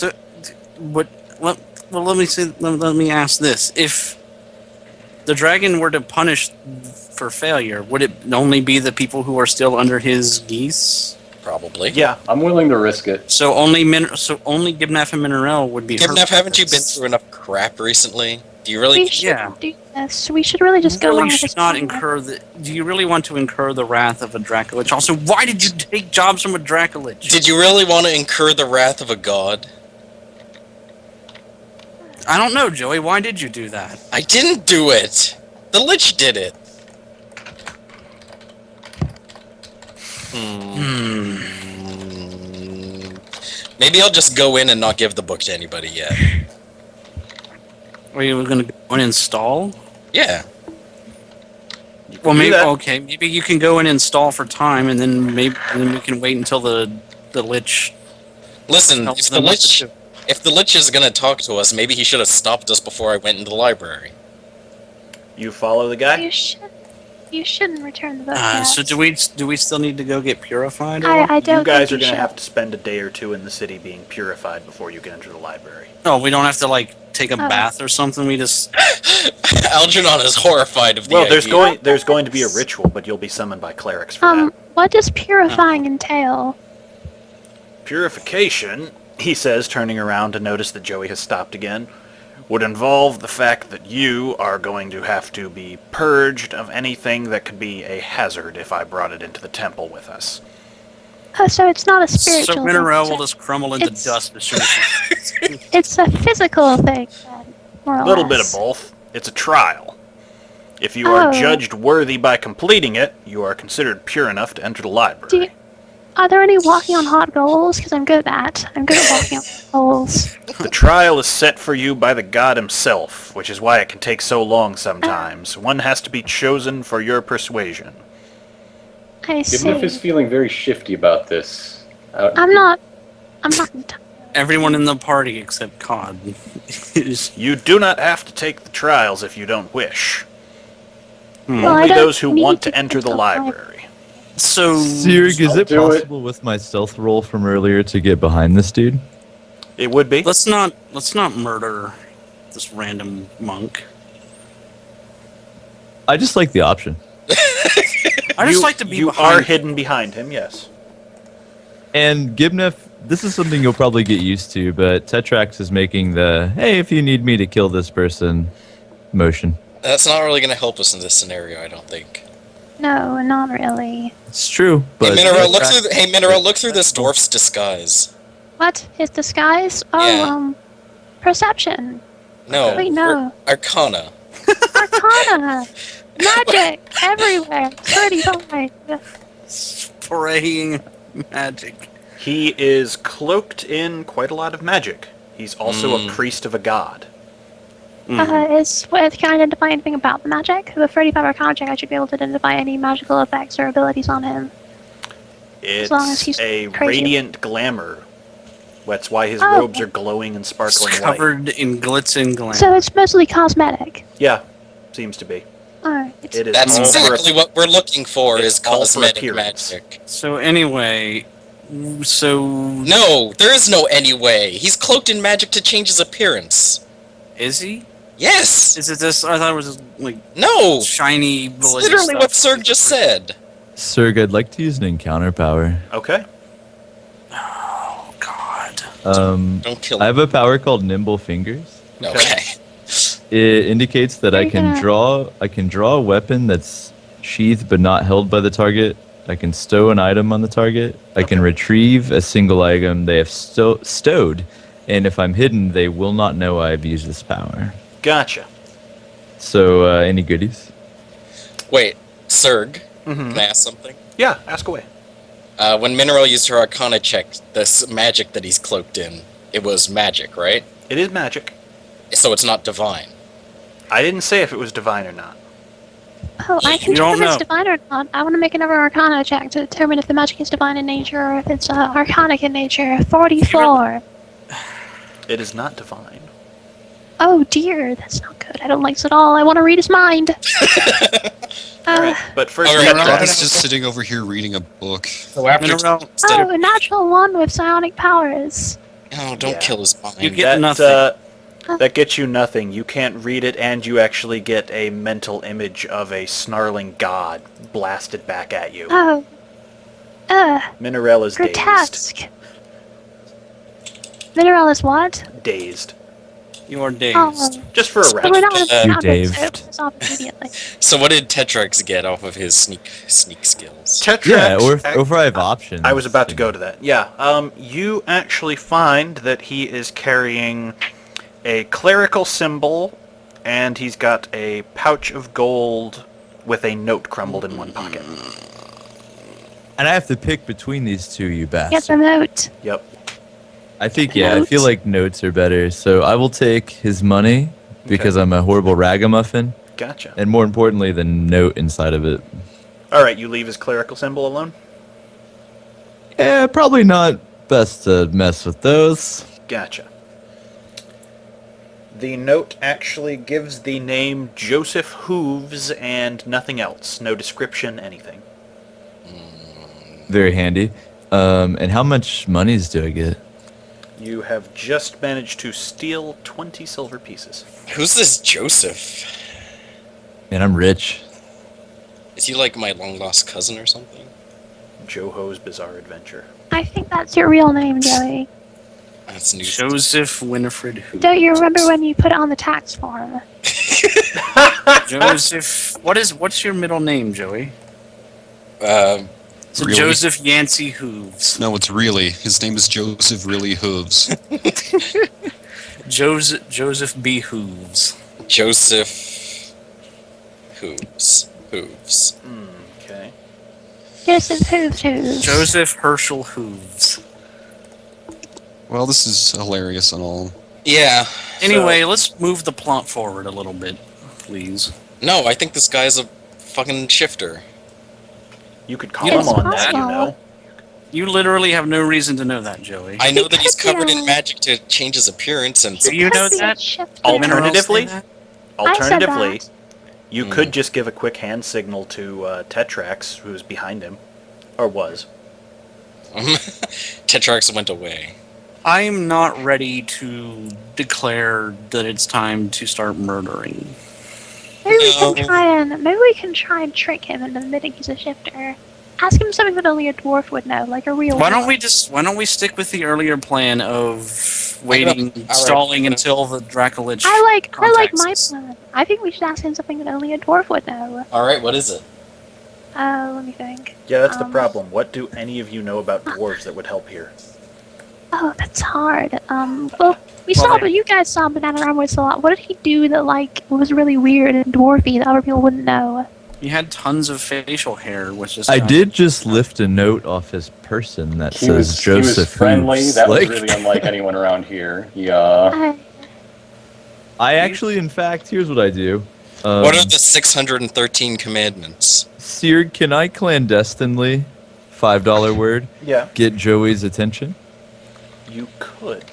So, what? Well, let me say. Let me ask this: if the dragon were to punish for failure, would it only be the people who are still under his geese? Probably. Yeah. I'm willing to risk it. So only Gibnaf and Minerel would be hurt. Gibnaf, haven't you been through enough crap recently? Do you really? We shouldn't do this. We should really just go along with this. Do you really want to incur the wrath of a Dracolich? Also, why did you take jobs from a Dracolich? Did you really want to incur the wrath of a god? I don't know, Joey. Why did you do that? I didn't do it. The Lich did it. Maybe I'll just go in and not give the book to anybody yet. Are you going to go and install? Yeah. Well, maybe okay. Maybe you can go and install for time, and then we can wait until the Lich. Listen, if the Lich is gonna talk to us, maybe he should have stopped us before I went into the library. You follow the guy? You shouldn't return the book yet. So do we still need to go get purified? I don't. You guys are going to have to spend a day or two in the city being purified before you can enter the library. Oh, we don't have to take a bath or something. We just. Algernon is horrified of the idea. There's going to be a ritual, but you'll be summoned by clerics for that. What does purifying entail? Purification, he says, turning around to notice that Joey has stopped again, would involve the fact that you are going to have to be purged of anything that could be a hazard if I brought it into the temple with us. So it's not a spiritual thing. So Minerel will just crumble into dust as soon as It's a physical thing, more or less. A little bit of both. It's a trial. If you are judged worthy by completing it, you are considered pure enough to enter the library. Are there any walking on hot goals? Because I'm good at that. I'm good at walking on hot goals. The trial is set for you by the god himself, which is why it can take so long sometimes. One has to be chosen for your persuasion. I see. Gibnaf is feeling very shifty about this. I'm not. Everyone in the party except Cod. You do not have to take the trials if you don't wish. Well, only those who want to enter the library. So, Sirg, is it possible with my stealth roll from earlier to get behind this dude? It would be. Let's not murder this random monk. I just like the option. I just like to be You are hidden behind him, yes. And Gibnaf, this is something you'll probably get used to, but Tetrax is making the, hey, if you need me to kill this person, motion. That's not really going to help us in this scenario, I don't think. No, not really. It's true, but... Hey, Mineral, look through this dwarf's disguise. What? His disguise? Oh, perception. No. Wait, no. Arcana. Arcana! Magic! Everywhere! 35! Spraying magic. He is cloaked in quite a lot of magic. He's also a priest of a god. Can I identify anything about the magic? With 35 Arcana check, I should be able to identify any magical effects or abilities on him. It's as long as he's a crazy. radiant glamour. That's why his robes are glowing and sparkling white. Covered in glitz and glamour. So it's mostly cosmetic. Yeah, seems to be. Alright. That's exactly what we're looking for, is cosmetic magic. So anyway, No, there is no anyway. He's cloaked in magic to change his appearance. Is he? Yes! Is it this? I thought it was just, no! Shiny It's literally what Sirg just said. Sirg, I'd like to use an encounter power. Okay. Oh, God. Don't kill him. I have a power called Nimble Fingers. Okay. It indicates that I can draw a weapon that's sheathed but not held by the target. I can stow an item on the target. I can retrieve a single item they have stowed. And if I'm hidden, they will not know I've used this power. Gotcha. So, any goodies? Wait, Sirg, can I ask something? Yeah, ask away. When Mineral used her Arcana check, this magic that he's cloaked in, it was magic, right? It is magic. So it's not divine. I didn't say if it was divine or not. Oh, I can check if it's divine or not. I want to make another Arcana check to determine if the magic is divine in nature or if it's Arcanic in nature. 44. It is not divine. Oh dear, that's not good. I don't like this at all. I want to read his mind. Alright, but first... Rod's just sitting over here reading a book. So after... a natural one with psionic powers. Oh, don't Yeah. kill his mind. You get nothing. That gets you nothing. You can't read it, and you actually get a mental image of a snarling god blasted back at you. Oh. Minerel is dazed. Grotesque. Mineral is what? Dazed. You are dazed. Oh. Just for a So we're round. not going to You sound it, so daved. it was off immediately. So what did Tetrax get off of his sneak skills? Tetrax, Yeah, or if I have options. I was about to go to that. Yeah. You actually find that he is carrying a clerical symbol, and he's got a pouch of gold with a note crumbled in one pocket. And I have to pick between these two, you Get the bastard. note. Yep. I think, I feel like notes are better. So I will take his money because I'm a horrible ragamuffin. Gotcha. And more importantly, the note inside of it. All right, you leave his clerical symbol alone? Yeah, probably not best to mess with those. Gotcha. The note actually gives the name Joseph Hooves and nothing else. No description, anything. Very handy. And how much monies do I get? You have just managed to steal 20 silver pieces. Who's this Joseph? Man, I'm rich. Is he like my long-lost cousin or something? Joho's Bizarre Adventure. I think that's your real name, Joey. That's news. Joseph Winifred Who? Don't you remember when you put it on the tax form? Joseph. What's your middle name, Joey? So Really? Joseph Yancey Hooves. No, it's really. His name is Joseph Really Hooves. Joseph B. Hooves. Joseph Hooves. Okay. Joseph Hooves. Joseph Herschel Hooves. Well, this is hilarious and all. Yeah. Anyway, let's move the plot forward a little bit, please. No, I think this guy's a fucking shifter. You could call It's him on that, you possible. know. You literally have no reason to know that, Joey. I know that he's could be covered a- in magic to change his appearance, and Do you know that? Alternatively- Minerals say that? Alternatively, that. you could just give a quick hand signal to Tetrax, who's behind him. Or was. Tetrax went away. I'm not ready to declare that it's time to start murdering. Maybe we No. can try and trick him into admitting he's a shifter. Ask him something that only a dwarf would know, like a real Why don't dwarf. we stick with the earlier plan of waiting, Alright. stalling until the Dracolich I like my contacts us? plan. I think we should ask him something that only a dwarf would know. Alright, what is it? Let me think. Yeah, that's the Um, problem. What do any of you know about dwarves that would help here? Oh, that's hard. Well, you guys saw Banana Runway a lot. What did he do that, like, was really weird and dwarfy that other people wouldn't know? He had tons of facial hair, which is I did just lift a note off his person that He says was Joseph friendly. Hooves. That was Like, really unlike anyone around here. Yeah. I, I actually, in fact, here's what I do. What are the 613 commandments? Seared, can I clandestinely, $5 word, Yeah, get Joey's attention? you could.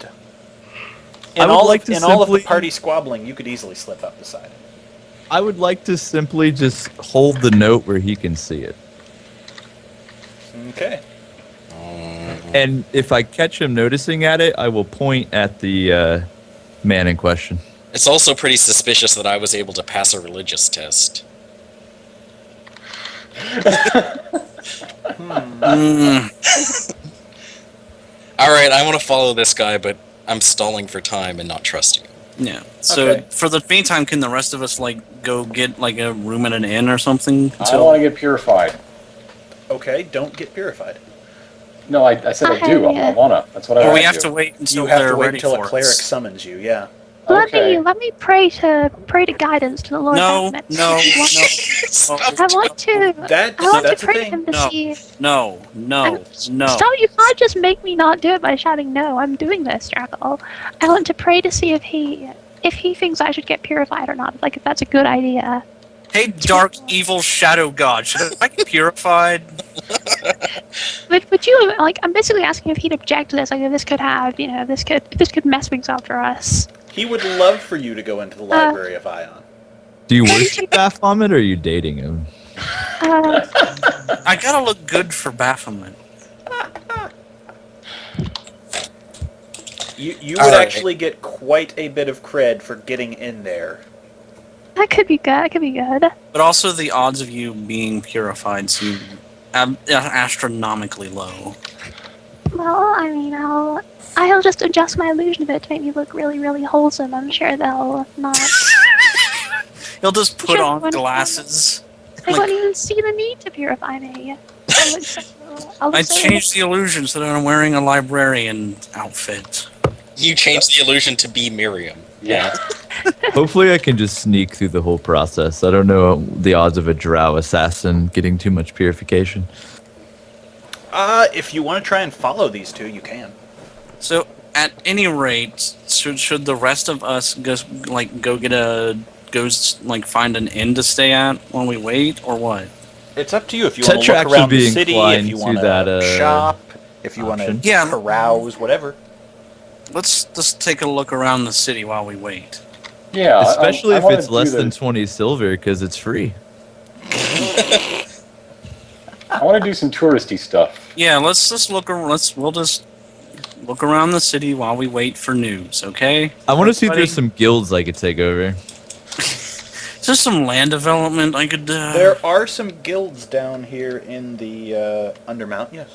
I In would all, like of, to in all of the simply- party squabbling, you could easily slip up beside him. I would like to simply just hold the note where he can see it. Okay. And if I catch him noticing at it, I will point at the man in question. It's also pretty suspicious that I was able to pass a religious test. Alright, I want to follow this guy, but I'm stalling for time and not trusting him. Yeah. So Okay. for the meantime, can the rest of us go get a room at an inn or something? I want to get purified. Okay, don't get purified. No, I said I do. I wanna. That's what I Or want we have do. to wait until You have they're to wait ready until for a cleric us. summons you, yeah. Okay. let me pray to guidance to the Lord. No, Baphomet. no, I want to. That's I want that's to the pray to thing. him to No. see. no, no. Stop! You can't just make me not do it by shouting no. I'm doing this, Draco. I want to pray to see if he thinks I should get purified or not. Like if that's a good idea. Hey, dark, evil shadow god, should I get purified? Would you like? I'm basically asking if he'd object to this. Like if this could have, this could mess things up for us. He would love for you to go into the library of Ion. Do you worship Baphomet or are you dating him? I gotta look good for Baphomet. You would actually get quite a bit of cred for getting in there. That could be good. That could be good. But also, the odds of you being purified seem astronomically low. Well, I mean, I'll just adjust my illusion a bit to make me look really, really wholesome. I'm sure they'll not. You'll just put on glasses. They won't even see the need to purify me. I changed the illusion so that I'm wearing a librarian outfit. You changed the illusion to be Miriam. Yeah. Hopefully I can just sneak through the whole process. I don't know the odds of a drow assassin getting too much purification. If you want to try and follow these two, you can. So, at any rate, should the rest of us go find an inn to stay at while we wait, or what? It's up to you if you want to Tetra look around actually the be city, if inclined you to want that, to shop, if you want option. to Yeah. carouse, whatever. Let's just take a look around the city while we wait. Yeah. Especially I if wanna it's do less the- than 20 silver, because it's free. I want to do some touristy stuff. Yeah, let's just look. We'll just look around the city while we wait for news. Okay. I want to see if Everybody? there's some guilds I could take over. Is there some land development I could? There are some guilds down here in the Undermount, yes.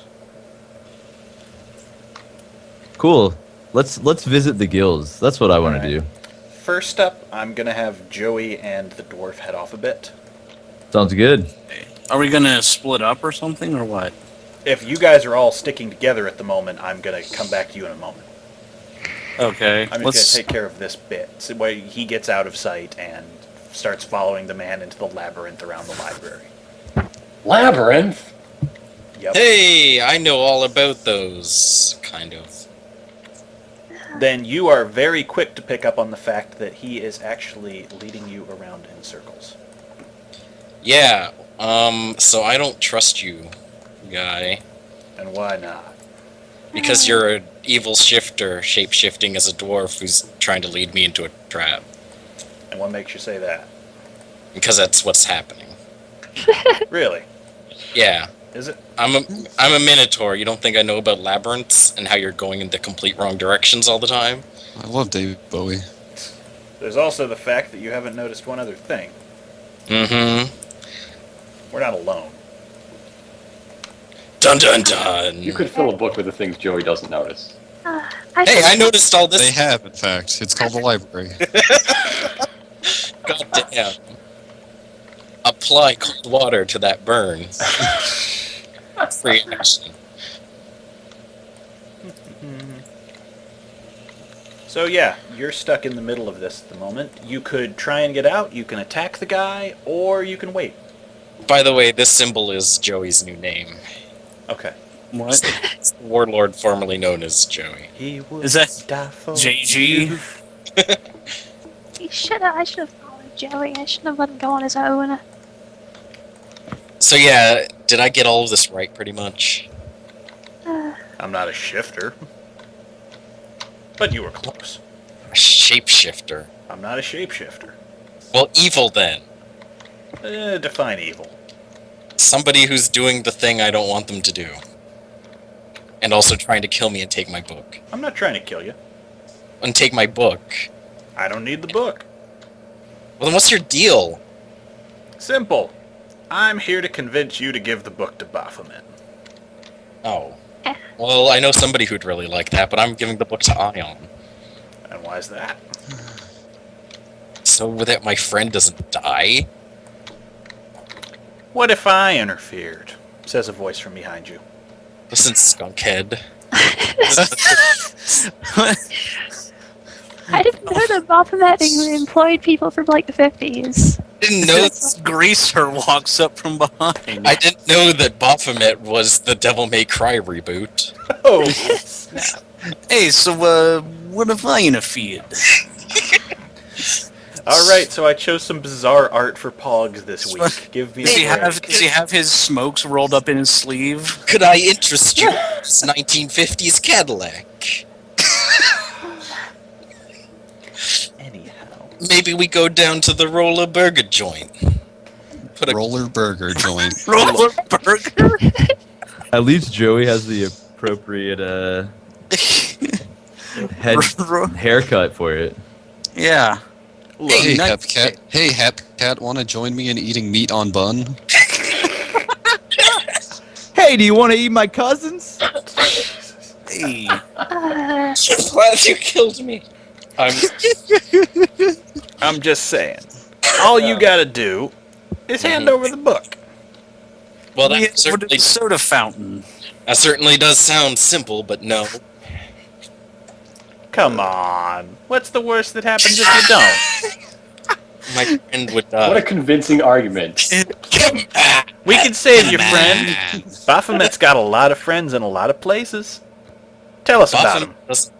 Cool. Let's visit the guilds. That's what I want to Alright. do. First up, I'm going to have Joey and the dwarf head off a bit. Sounds good. Are we gonna split up or something, or what? If you guys are all sticking together at the moment, I'm going to come back to you in a moment. Okay. I'm just going to take care of this bit. So where he gets out of sight and starts following the man into the labyrinth around the library. Labyrinth? Yep. Hey, I know all about those, kind of. Then you are very quick to pick up on the fact that he is actually leading you around in circles. Yeah, so I don't trust you, guy. And why not? Because you're an evil shifter, shape-shifting as a dwarf who's trying to lead me into a trap. And what makes you say that? Because that's what's happening. Really? Yeah. Is it? I'm a minotaur. You don't think I know about labyrinths and how you're going in the complete wrong directions all the time? I love David Bowie. There's also the fact that you haven't noticed one other thing. Mm-hmm. We're not alone. Dun dun dun! You could fill a book with the things Joey doesn't notice. Hey, I noticed all this. They have, in fact. It's called the library. God damn. Apply cold water to that burn. Free action. So yeah, you're stuck in the middle of this at the moment. You could try and get out, you can attack the guy, or you can wait. By the way, this symbol is Joey's new name. Okay. What? It's the warlord formerly known as Joey. He would Is that die for JG? you. I should have followed Joey. I shouldn't have let him go on his own. So yeah, did I get all of this right pretty much? I'm not a shifter. But you were close. A shapeshifter. I'm not a shapeshifter. Well, evil then. Define evil. Somebody who's doing the thing I don't want them to do. And also trying to kill me and take my book. I'm not trying to kill you. And take my book. I don't need the book. Well, then what's your deal? Simple. I'm here to convince you to give the book to Baphomet. Oh. Well, I know somebody who'd really like that, but I'm giving the book to Ion. And why's that? So that my friend doesn't die? What if I interfered? Says a voice from behind you. Listen, skunkhead. I didn't know that Baphomet employed people from like the 50s. Didn't know Greaser walks up from behind. I didn't know that Baphomet was the Devil May Cry reboot. Oh! Hey, so what if I interfered? Alright, so I chose some bizarre art for Pogs this week. Give me Does he a break. does he have his smokes rolled up in his sleeve? Could I interest you in this 1950s Cadillac? Anyhow. Maybe we go down to the Roller Burger joint. Put a Roller burger joint. Roller burger? At least Joey has the appropriate haircut for it. Yeah. Hey, nice. Hepcat. Hey, Hepcat, want to join me in eating meat on bun? Hey, do you want to eat my cousins? Hey. Glad you killed me. I'm I'm just saying. All you gotta do is hand over the book. well. We That have certainly, a soda fountain. that certainly does sound simple, but no. Come on. What's the worst that happens if you don't? My friend would What a die. convincing argument. We can save your friend. Baphomet's got a lot of friends in a lot of places. Tell us about him. Baphomet does-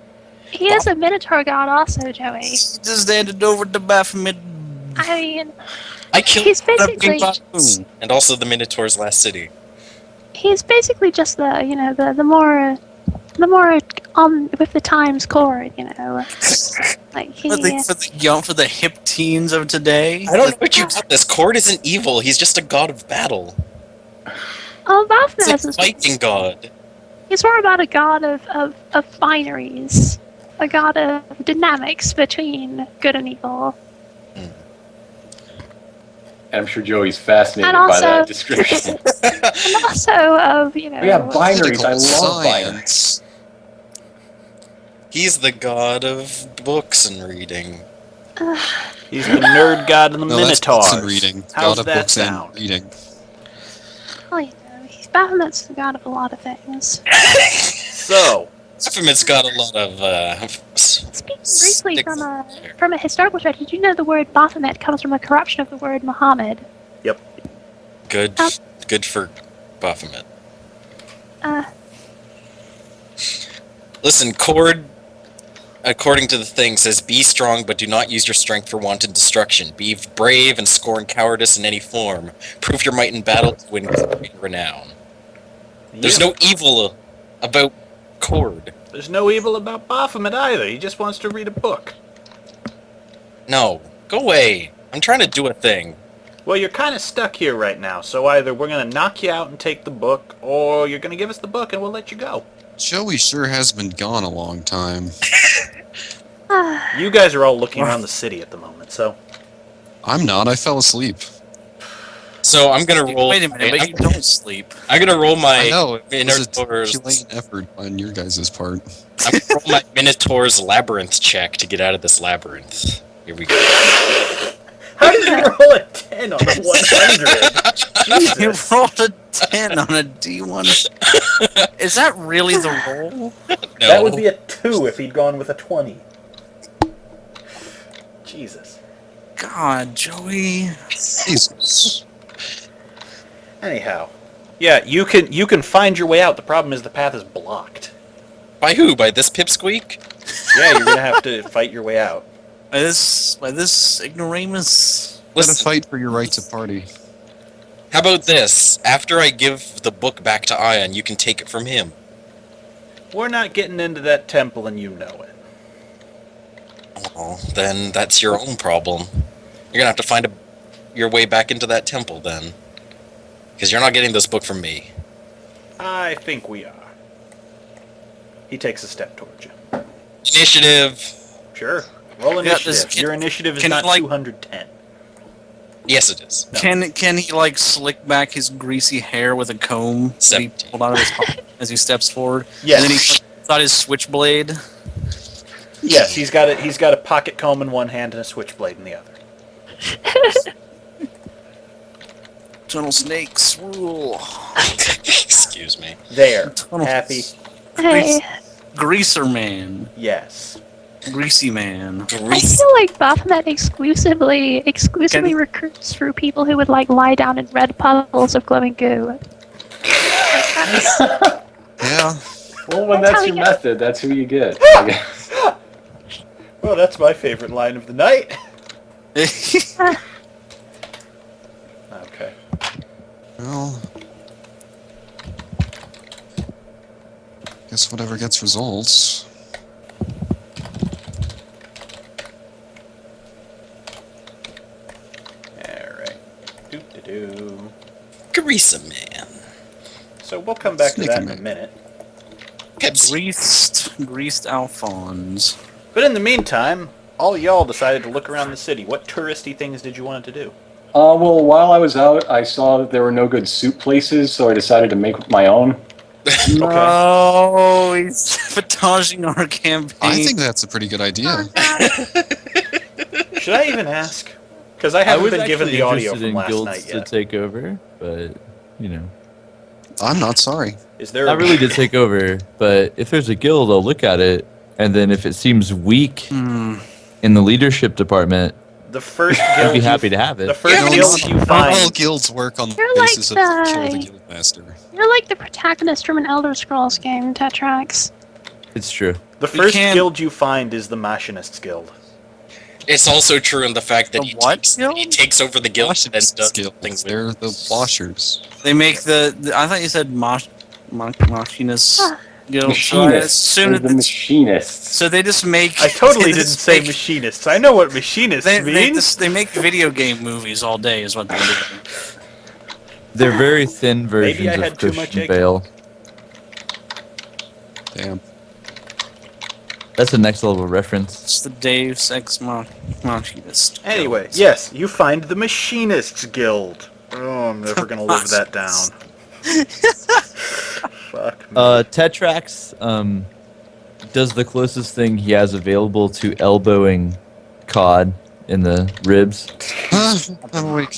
He is a Minotaur god also, Joey. Just handed over to Baphomet. I mean, I killed he's the basically Baphomet, and also the Minotaur's last city. he's basically just the the more with the times chord, like he. For the hip teens of today. I don't know what you got. This Cord isn't evil. He's just a god of battle. Oh, He's Baphomet a is fighting god. He's more about a god of binaries, a god of dynamics between good and evil. And I'm sure Joey's fascinated And by also- that description. And also of, Yeah, binaries. I Political love binaries. science. He's the god of books and reading. He's the nerd god of the No, that's Minotaurs. books and reading. How's God of that books sound? and reading. well, Baphomet's the god of a lot of things. So, Baphomet's got a lot of Speaking briefly sticks from on a there. from a historical perspective, did you know the word Baphomet comes from a corruption of the word Muhammad? Good, good for Baphomet. Uh, Listen, Cord, according to the thing, says, "Be strong, but do not use your strength for wanton destruction. Be brave and scorn cowardice in any form. Prove your might in battle to win glory and renown." There's no evil about Cord. There's no evil about Baphomet either. He just wants to read a book. No, go away. I'm trying to do a thing. Well, you're kind of stuck here right now, so either we're going to knock you out and take the book, or you're going to give us the book and we'll let you go. Joey sure has been gone a long time. You guys are all looking around the city at the moment, so... I'm not. I fell asleep. So I'm gonna roll. Wait a minute, but you don't sleep. I'm gonna roll my I know. It was a Minotaur's. Herculean effort on your guys' part. I'm gonna roll my Minotaur's labyrinth check to get out of this labyrinth. Here we go. How did you roll a 10 on a 100? You Jesus. rolled a 10 on a D1. Is that really the roll? No. That would be a 2 if he'd gone with a 20. Jesus. God, Joey. Jesus. Anyhow. Yeah, you can find your way out. The problem is the path is blocked. By who? By this pipsqueak? Yeah, you're going to have to fight your way out. By this ignoramus. Let Listen, a fight for your right to party. how about this? After I give the book back to Ion, you can take it from him. We're not getting into that temple and you know it. Oh, then that's your own problem. You're gonna have to find your way back into that temple then. Because you're not getting this book from me. I think we are. He takes a step towards you. Initiative! Sure. Roll Yeah, initiative. Your initiative is can not you, like- 210. Yes, it is. Can he like slick back his greasy hair with a comb that he 17. pulled out of his pocket as he steps forward? Yes. And then he got his switchblade. Yes, he's got a pocket comb in one hand and a switchblade in the other. Tunnel snakes rule. Excuse me. There. Tunnel- Happy. hey, Greaser man. Yes. Greasy man. I feel like Baphomet exclusively recruits through people who would like lie down in red puddles of glowing goo. Yeah. Well, when That's that's how your we get- method, that's who you get. I guess. Well, that's my favorite line of the night. Okay. Well. Guess whatever gets results. Alright. Doo-doo-doo. Carissa, man. So we'll come back to that in a Sneaky minute. Pepsi. Greased. Greased Alphonse. But in the meantime, all y'all decided to look around the city. What touristy things did you want it to do? Well, while I was out, I saw that there were no good soup places, so I decided to make my own. No, he's sabotaging our campaign. I think that's a pretty good idea. Should I even ask? Because I I haven't was been given actually the audio interested from in last guilds night to yet. take over, but you know, I'm not sorry. Is there not really to take over. But if there's a guild, I'll look at it, and then if it seems weak in the leadership department, the first I'd guild be you- happy to have it. The first No, guild you not all find. guilds work on the You're like basis of kill the the- guild master. You're like the protagonist from an Elder Scrolls game, Tetrax. It's true. The We first can't- guild you find is the Machinists Guild. It's also true in the fact that The what guild? he takes over the guild and then does Guilds. things They're with. the washers. They make the I thought you said machinist guild. So, Machinists. They're the machinists. so they just make. I totally they didn't just say make- machinists. I know what machinists They means. they make video game movies all day, is what they do. They're very thin Maybe I versions had of too much Christian egg Bale. Damn. That's a next level reference. It's the Deus Ex Machinist. Anyway, guild. yes, you find the Machinists Guild. Oh, I'm never gonna live that down. Fuck me. Tetrax does the closest thing he has available to elbowing cod in the ribs. I'm awake.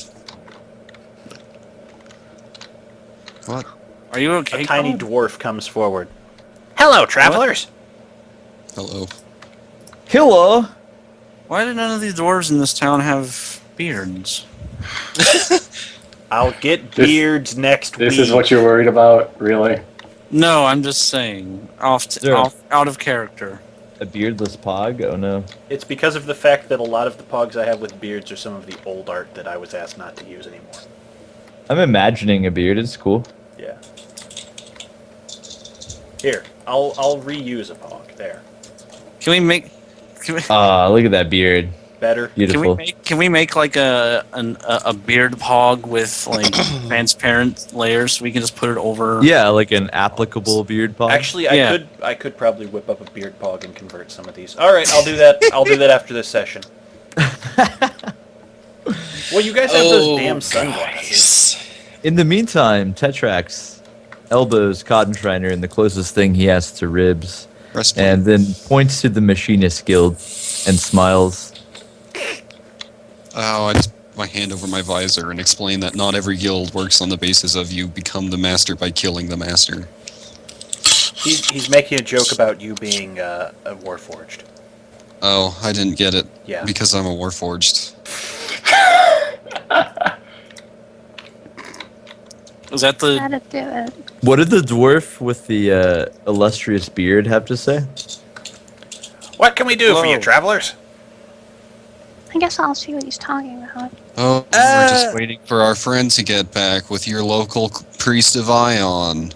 What? Are you okay? A tiny Cole? dwarf comes forward. Hello, travelers. Hello. Hello. Why do none of these dwarves in this town have beards? I'll get This- beards next week. This is what you're worried about, really? No, I'm just saying. Sure. Out of character. A beardless pog? Oh no. It's because of the fact that a lot of the pogs I have with beards are some of the old art that I was asked not to use anymore. I'm imagining a beard. It's cool. Yeah. Here, I'll reuse a pog. There. Can we make? Can we, Look at that beard. Better. Beautiful. Can we make like a beard hog with like transparent layers so we can just put it over? Yeah, like an applicable beard pog. Actually, Yeah. I could probably whip up a beard pog and convert some of these. All right, I'll do that. I'll do that after this session. Well, you guys have those damn sunglasses. Guys. In the meantime, Tetrax elbows Cotton Shriner in the closest thing he has to ribs, Breastplate. and then points to the Machinist Guild and smiles. Oh, I just put my hand over my visor and explain that not every guild works on the basis of you become the master by killing the master. He's making a joke about you being a warforged. Oh, I didn't get it. Yeah. Because I'm a warforged. Is that the? Gotta do it. What did the dwarf with the illustrious beard have to say? What can we do for Whoa. you, travelers? I guess I'll see what he's talking about. Oh, we're just waiting for our friend to get back with your local priest of Ion.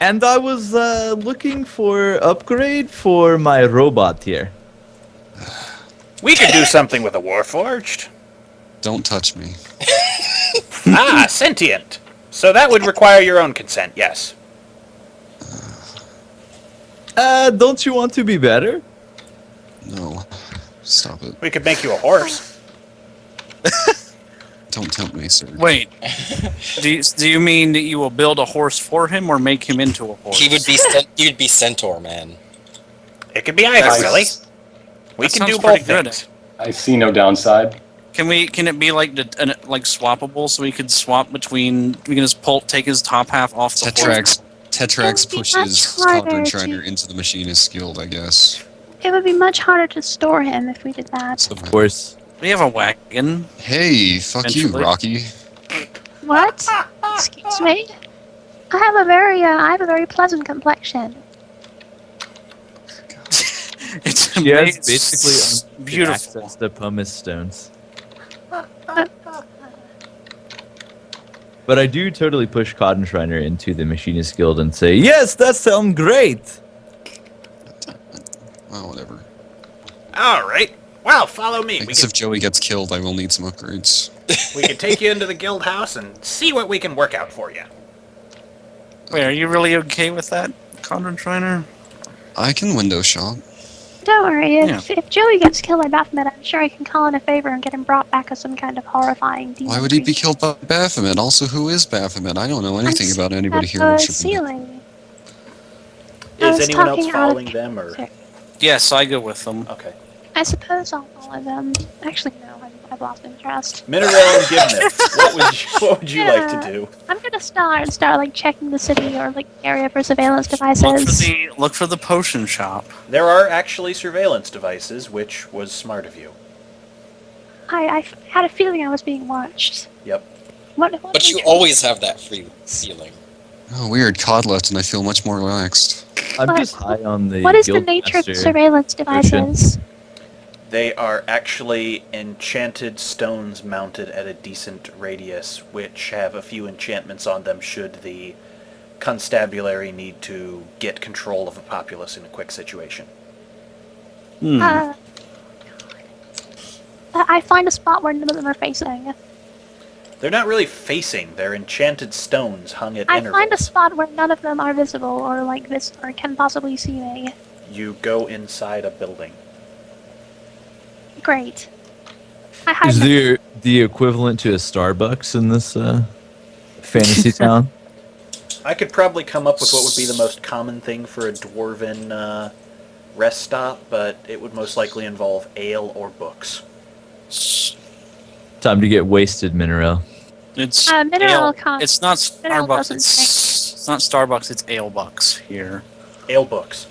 And I was looking for upgrade for my robot here. We could do something with a warforged. Don't touch me. Ah, sentient. So that would require your own consent, yes. Don't you want to be better? No. Stop it. We could make you a horse. Don't tempt me, sir. Wait. do you mean that you will build a horse for him or make him into a horse? You'd be centaur, man. It could be either, That's- really. We that can do sounds both pretty good. things. I see no downside. Can it be like like swappable so we could swap between? We can just take his top half off the horse. Tetrax It would be pushes much harder Copper to- Shriner into the Machinist Guild, I guess. It would be much harder to store him if we did that. Of course. We have a wagon. Hey, fuck you, Eventually. Rocky. What? Excuse me. I have a very pleasant complexion. It's She has amazing. basically beautiful. access to pumice stones. But I do totally push Cotton Shriner into the Machinist Guild and say, yes, that sounds great. Well, whatever. All right. Well, follow me. I guess if Joey gets killed, I will need some upgrades. We can take you into the guild house and see what we can work out for you. Wait, are you really okay with that, Conrad Shriner? I can window shop. Don't worry, if Joey gets killed by Baphomet, I'm sure I can call in a favor and get him brought back as some kind of horrifying demon. Why would he be creature. killed by Baphomet? Also, who is Baphomet? I don't know anything about anybody At here the worshiping him. ceiling. I Is was anyone else talking out of following them, or Yes, I go with them. okay? I suppose I'll follow them. Actually, no, I've lost interest. Mineral and Gibneth, what would you like to do? I'm gonna start like checking the city or like area for surveillance Look devices. for the potion shop. There are actually surveillance devices, which was smart of you. I had a feeling I was being watched. Yep. What But you always have that free feeling. Oh, weird. COD left, and I feel much more relaxed. I'm What- just high on the. What is the guild nature of the master. surveillance devices? They are actually enchanted stones mounted at a decent radius, which have a few enchantments on them should the constabulary need to get control of a populace in a quick situation. God. I find a spot where none of them are facing. They're not really facing, they're enchanted stones hung at I intervals. find a spot where none of them are visible or like this or can possibly see me. You go inside a building. Great. I hide Is them. there the equivalent to a Starbucks in this fantasy town? I could probably come up with what would be the most common thing for a dwarven rest stop, but it would most likely involve ale or books. Time to get wasted, Mineral. It's Mineral ale. con- It's not Mineral Starbucks. doesn't It's not Starbucks. It's Alebucks here. Ale books.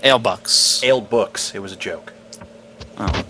Alebucks. Ale books. It was a joke. Oh.